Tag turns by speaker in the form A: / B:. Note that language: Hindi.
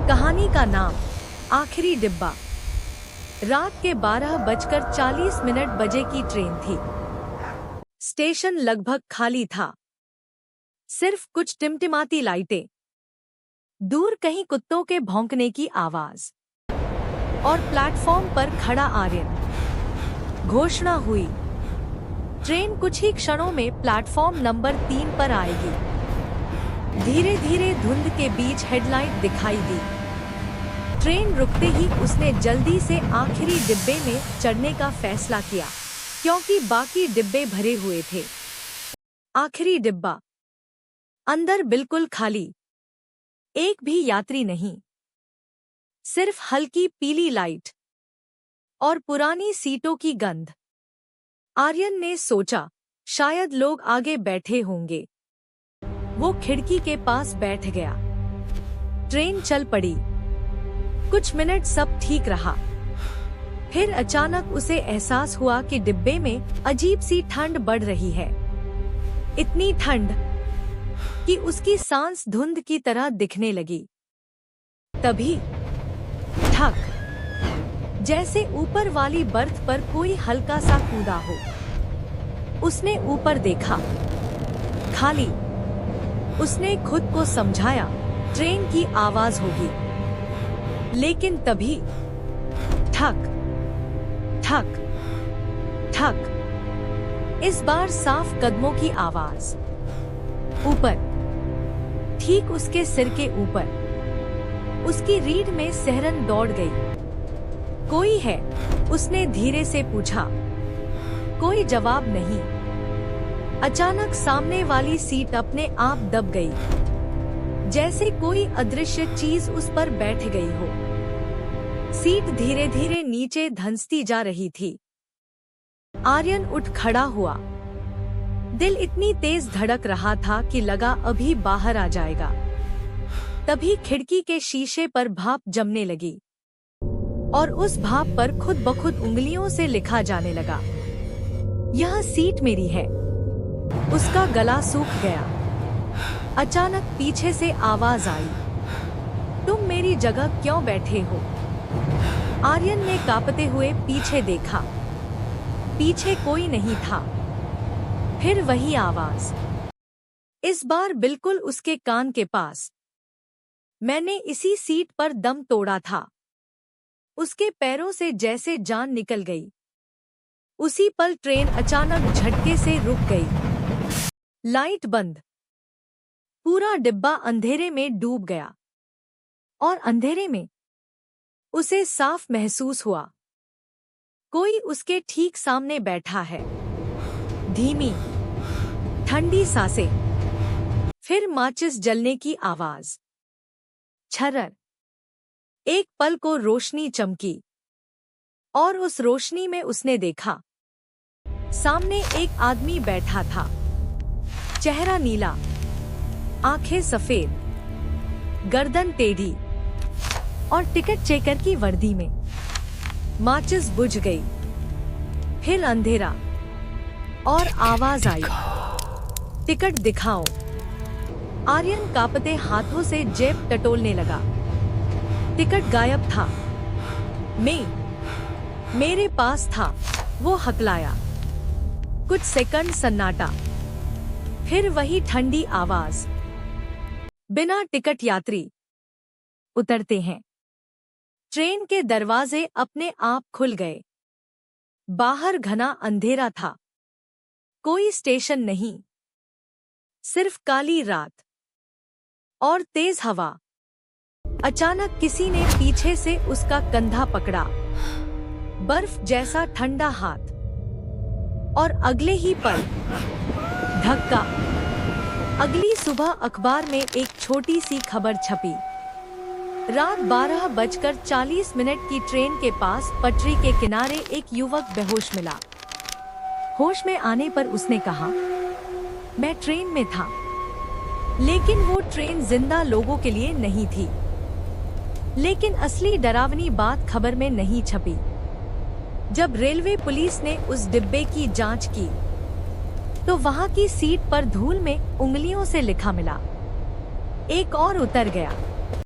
A: कहानी का नाम आखिरी डिब्बा। रात के 12:40 बजे की ट्रेन थी। स्टेशन लगभग खाली था, सिर्फ कुछ टिमटिमाती लाइटें, दूर कहीं कुत्तों के भौंकने की आवाज और प्लेटफॉर्म पर खड़ा आर्यन। घोषणा हुई, ट्रेन कुछ ही क्षणों में प्लेटफॉर्म नंबर 3 पर आएगी। धीरे धीरे धुंध के बीच हेडलाइट दिखाई दी। ट्रेन रुकते ही उसने जल्दी से आखिरी डिब्बे में चढ़ने का फैसला किया, क्योंकि बाकी डिब्बे भरे हुए थे। आखिरी डिब्बा, अंदर बिल्कुल खाली, एक भी यात्री नहीं, सिर्फ हल्की पीली लाइट और पुरानी सीटों की गंध। आर्यन ने सोचा, शायद लोग आगे बैठे होंगे। वो खिड़की के पास बैठ गया। ट्रेन चल पड़ी। कुछ मिनट सब ठीक रहा। फिर अचानक उसे एहसास हुआ कि डिब्बे में अजीब सी ठंड बढ़ रही है। इतनी ठंड कि उसकी सांस धुंध की तरह दिखने लगी। तभी ठक, जैसे ऊपर वाली बर्थ पर कोई हल्का सा कूदा हो। उसने ऊपर देखा, खाली। उसने खुद को समझाया, ट्रेन की आवाज होगी। लेकिन तभी ठक ठक ठक, इस बार साफ कदमों की आवाज। ऊपर, ठीक उसके सिर के ऊपर। उसकी रीढ़ में सिहरन दौड़ गई। कोई है? उसने धीरे से पूछा। कोई जवाब नहीं। अचानक सामने वाली सीट अपने आप दब गई, जैसे कोई अदृश्य चीज उस पर बैठ गई हो। सीट धीरे धीरे नीचे धंसती जा रही थी। आर्यन उठ खड़ा हुआ। दिल इतनी तेज धड़क रहा था कि लगा अभी बाहर आ जाएगा। तभी खिड़की के शीशे पर भाप जमने लगी और उस भाप पर खुद ब खुद उंगलियों से लिखा जाने लगा, यह सीट मेरी है। उसका गला सूख गया। अचानक पीछे से आवाज आई, तुम मेरी जगह क्यों बैठे हो? आर्यन ने कांपते हुए पीछे देखा। पीछे कोई नहीं था। फिर वही आवाज, इस बार बिल्कुल उसके कान के पास। मैंने इसी सीट पर दम तोड़ा था। उसके पैरों से जैसे जान निकल गई। उसी पल ट्रेन अचानक झटके से रुक गई। लाइट बंद। पूरा डिब्बा अंधेरे में डूब गया और अंधेरे में उसे साफ महसूस हुआ, कोई उसके ठीक सामने बैठा है। धीमी, ठंडी सांसें, फिर माचिस जलने की आवाज। छर्रर। एक पल को रोशनी चमकी और उस रोशनी में उसने देखा, सामने एक आदमी बैठा था। चेहरा नीला, आंखें सफेद, गर्दन टेढ़ी और टिकट चेकर की वर्दी में। माचिस बुझ गई। फिर अंधेरा और आवाज आई, टिकट दिखाओ। आर्यन कांपते हाथों से जेब टटोलने लगा। टिकट गायब था। मेरे पास था। वो हकलाया। कुछ सेकंड सन्नाटा, फिर वही ठंडी आवाज, बिना टिकट यात्री उतरते हैं। ट्रेन के दरवाजे अपने आप खुल गए। बाहर घना अंधेरा था। कोई स्टेशन नहीं, सिर्फ काली रात और तेज हवा। अचानक किसी ने पीछे से उसका कंधा पकड़ा, बर्फ जैसा ठंडा हाथ, और अगले ही पल धक्का। अगली सुबह अखबार में एक छोटी सी खबर छपी। रात 12:40 की ट्रेन के पास पटरी के किनारे एक युवक बेहोश मिला। होश में आने पर उसने कहा, मैं ट्रेन में था। लेकिन वो ट्रेन जिंदा लोगों के लिए नहीं थी। लेकिन असली डरावनी बात खबर में नहीं छपी। जब रेलवे पुलिस ने उस डिब्बे की जांच की तो वहां की सीट पर धूल में उंगलियों से लिखा मिला, एक और उतर गया।